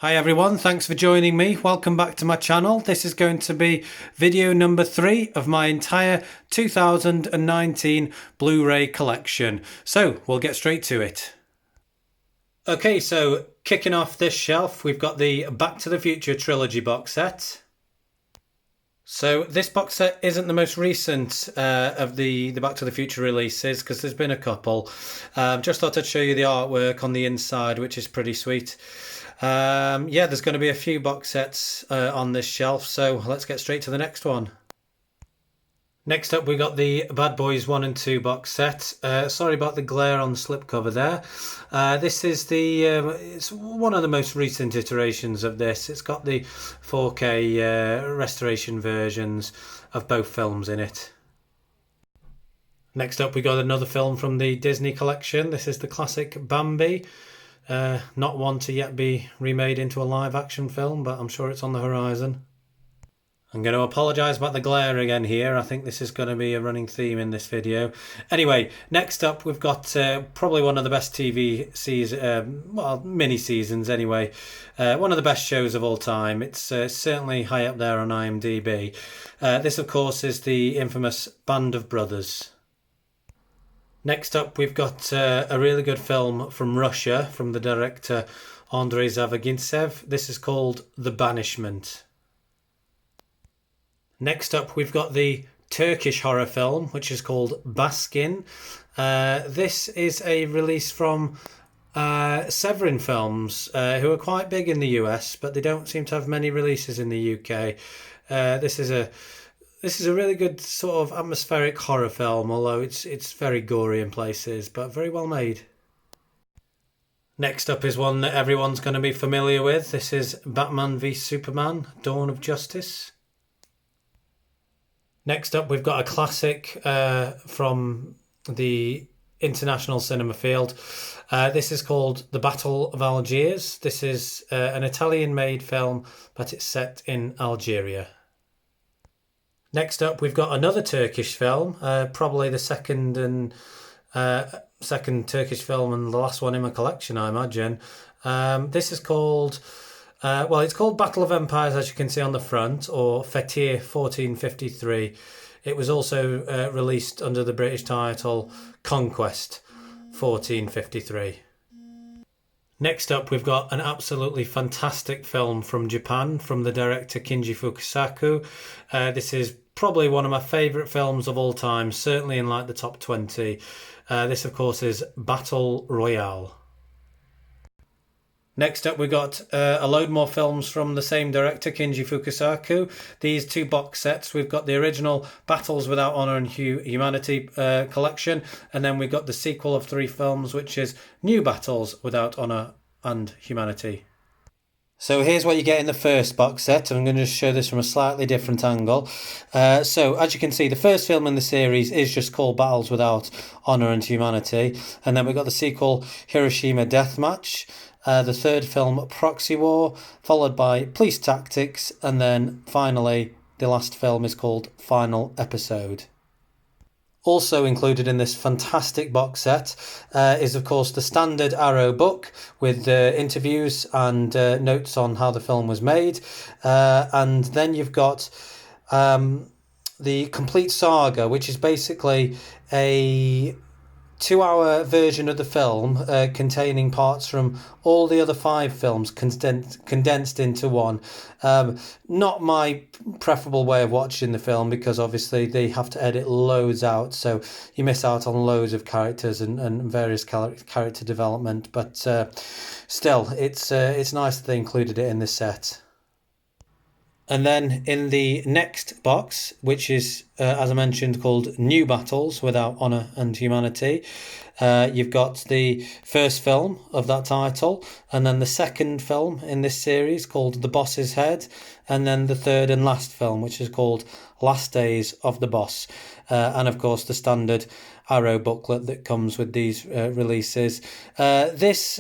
Hi everyone, thanks for joining me. Welcome back to my channel. This is going to be video number 3 of my entire 2019 Blu-ray collection. So we'll get straight to it. Okay, so kicking off this shelf, we've got the Back to the Future trilogy box set. So this box set isn't the most recent of the Back to the Future releases because there's been a couple. Just thought I'd show you the artwork on the inside, which is pretty sweet. Yeah, there's going to be a few box sets on this shelf, so let's get straight to the next one. Next up, we got the Bad Boys 1 and 2 box set. Sorry about the glare on the slipcover there. This is it's one of the most recent iterations of this. It's got the 4K restoration versions of both films in it. Next up, we got another film from the Disney collection. This is the classic Bambi. Not one to yet be remade into a live action film, but I'm sure it's on the horizon. I'm going to apologise about the glare again here. I think this is going to be a running theme in this video. Anyway, next up we've got probably one of the best TV mini seasons anyway. One of the best shows of all time. It's certainly high up there on IMDb. This of course is the infamous Band of Brothers. Next up, we've got a really good film from Russia, from the director Andrei Zavagintsev. This is called The Banishment. Next up, we've got the Turkish horror film, which is called Baskin. This is a release from Severin Films, who are quite big in the US, but they don't seem to have many releases in the UK. This is a really good sort of atmospheric horror film, although it's very gory in places, but very well made. Next up is one that everyone's going to be familiar with. This is Batman v Superman: Dawn of Justice. Next up, we've got a classic from the international cinema field. This is called The Battle of Algiers. This is an Italian-made film, but it's set in Algeria. Next up, we've got another Turkish film, probably the second Turkish film and the last one in my collection, I imagine. This is called, it's called Battle of Empires, as you can see on the front, or Fetih 1453. It was also released under the British title Conquest 1453. Next up, we've got an absolutely fantastic film from Japan, from the director Kinji Fukasaku. This is probably one of my favourite films of all time, certainly in like the top 20. This, of course, is Battle Royale. Next up, we've got a load more films from the same director, Kinji Fukasaku. These two box sets, we've got the original Battles Without Honor and Humanity collection, and then we've got the sequel of 3 films, which is New Battles Without Honor and Humanity. So here's what you get in the first box set. I'm going to show this from a slightly different angle. So as you can see, the first film in the series is just called Battles Without Honor and Humanity. And then we've got the sequel, Hiroshima Deathmatch. The third film, Proxy War, followed by Police Tactics. And then finally, the last film is called Final Episode. Also included in this fantastic box set is, of course, the standard Arrow book with interviews and notes on how the film was made. And then you've got the complete saga, which is basically a 2-hour version of the film containing parts from all the other 5 films condensed into one. Not my preferable way of watching the film, because obviously they have to edit loads out, so you miss out on loads of characters and various character development, but still it's nice that they included it in this set. And then in the next box, which is, as I mentioned, called New Battles Without Honor and Humanity, you've got the first film of that title, and then the second film in this series called The Boss's Head, and then the third and last film, which is called Last Days of the Boss. And of course, the standard Arrow booklet that comes with these releases. This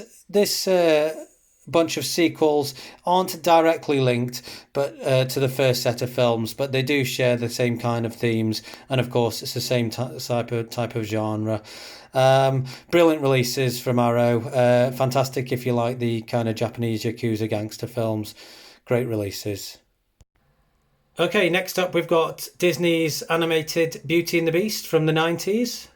bunch of sequels aren't directly linked but to the first set of films, but they do share the same kind of themes, and of course it's the same type of genre. Brilliant releases from Arrow. Fantastic if you like the kind of Japanese Yakuza gangster films. Great releases. Okay, next up we've got Disney's animated Beauty and the Beast from the 90s.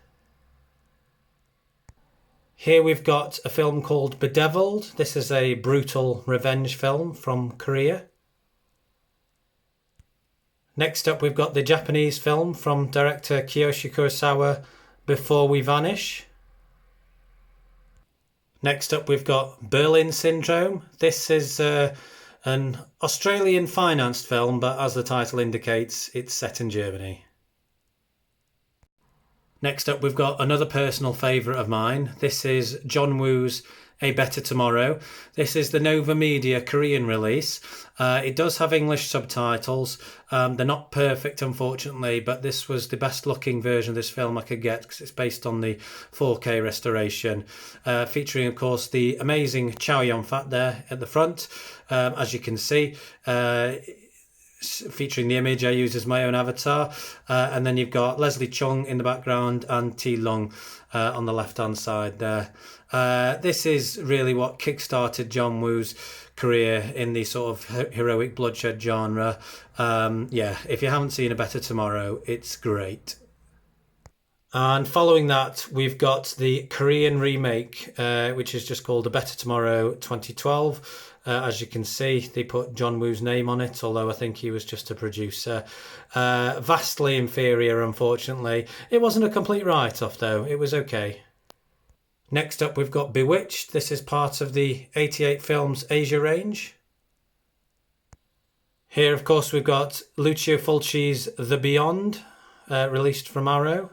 Here we've got a film called Bedeviled. This is a brutal revenge film from Korea. Next up we've got the Japanese film from director Kiyoshi Kurosawa, Before We Vanish. Next up we've got Berlin Syndrome. This is an Australian financed film, but as the title indicates, it's set in Germany. Next up, we've got another personal favourite of mine. This is John Woo's A Better Tomorrow. This is the Nova Media Korean release. It does have English subtitles. They're not perfect, unfortunately, but this was the best looking version of this film I could get because it's based on the 4K restoration, featuring, of course, the amazing Chow Yun-fat there at the front, as you can see. Featuring the image I use as my own avatar, and then you've got Leslie Chung in the background and T Lung on the left hand side there. This is really what kickstarted John Woo's career in the sort of heroic bloodshed genre. If you haven't seen A Better Tomorrow, it's great. And following that, we've got the Korean remake, which is just called A Better Tomorrow 2012. As you can see, they put John Woo's name on it, although I think he was just a producer. Vastly inferior, unfortunately. It wasn't a complete write-off, though. It was okay. Next up, we've got Bewitched. This is part of the 88 Films Asia range. Here, of course, we've got Lucio Fulci's The Beyond, released from Arrow.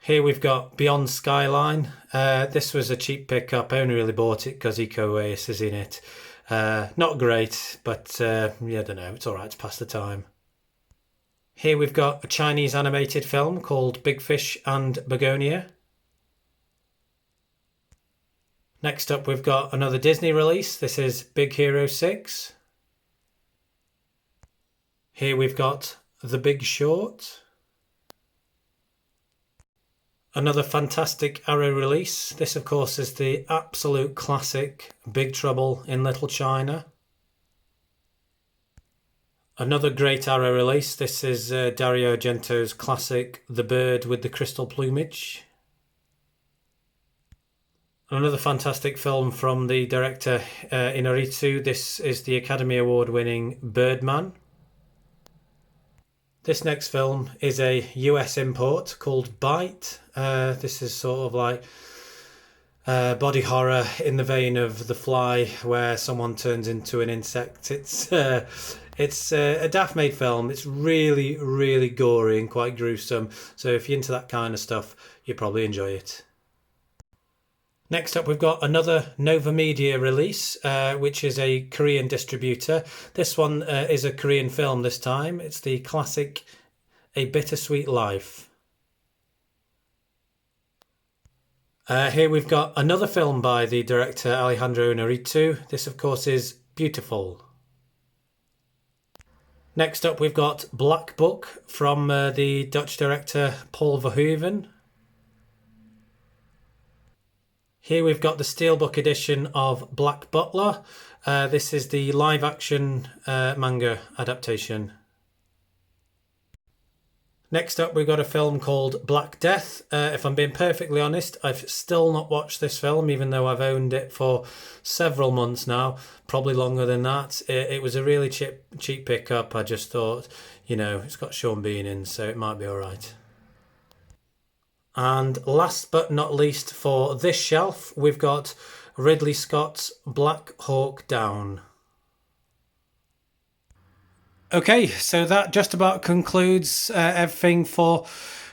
Here we've got Beyond Skyline. This was a cheap pickup. I only really bought it because Iko Uwais is in it. Not great, but I don't know. It's all right to pass the time. Here we've got a Chinese animated film called Big Fish and Begonia. Next up we've got another Disney release. This is Big Hero 6. Here we've got The Big Short. Another fantastic Arrow release. This, of course, is the absolute classic Big Trouble in Little China. Another great Arrow release. This is Dario Argento's classic The Bird with the Crystal Plumage. Another fantastic film from the director Inarritu. This is the Academy Award winning Birdman. This next film is a US import called Bite. This is sort of like body horror in the vein of The Fly, where someone turns into an insect. It's a daft-made film. It's really, really gory and quite gruesome. So if you're into that kind of stuff, you'll probably enjoy it. Next up, we've got another Nova Media release, which is a Korean distributor. This one is a Korean film this time. It's the classic A Bittersweet Life. Here we've got another film by the director Alejandro Inarritu. This, of course, is Beautiful. Next up, we've got Black Book from the Dutch director Paul Verhoeven. Here we've got the Steelbook edition of Black Butler. This is the live-action manga adaptation. Next up, we've got a film called Black Death. If I'm being perfectly honest, I've still not watched this film, even though I've owned it for several months now, probably longer than that. It was a really cheap pickup. I just thought, it's got Sean Bean in, so it might be all right. And last but not least for this shelf, we've got Ridley Scott's Black Hawk Down. Okay, so that just about concludes everything for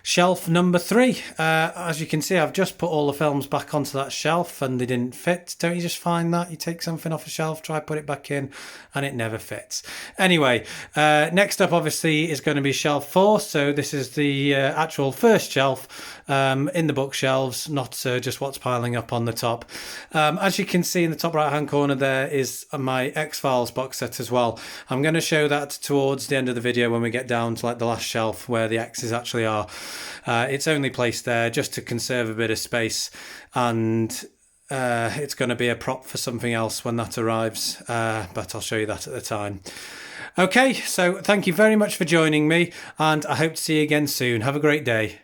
shelf number 3. As you can see, I've just put all the films back onto that shelf and they didn't fit. Don't you just find that? You take something off a shelf, try put it back in, and it never fits. Anyway, next up obviously is going to be shelf 4. So this is the actual first shelf in the bookshelves, not just what's piling up on the top. As you can see in the top right hand corner, there is my X-Files box set as well. I'm going to show that towards the end of the video when we get down to like the last shelf where the X's actually are. It's only placed there just to conserve a bit of space, and it's going to be a prop for something else when that arrives, but I'll show you that at the time. Okay, so thank you very much for joining me, and I hope to see you again soon. Have a great day.